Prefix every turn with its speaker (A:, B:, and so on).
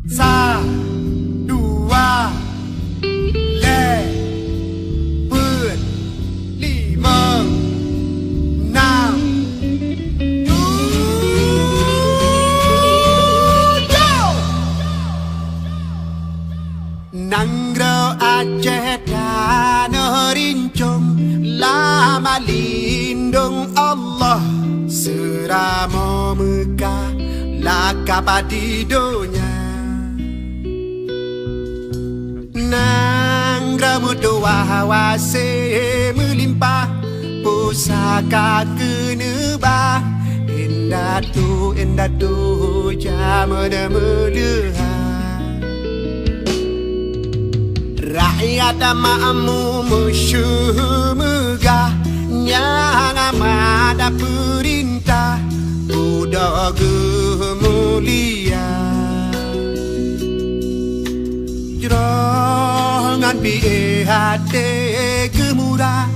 A: Sa, dua, leper, lima, enam, tujuh. Nanggro Aceh tanah rincung, lama lindung Allah, serama Mekah lakap adidonya. Nanggro mutua hawase melimpah, pusaka kenebah, indah tu jamana meluha. Rakyat makmu musuh megah, yang amat perintah budak mulia. Jangan biar hati gemurah,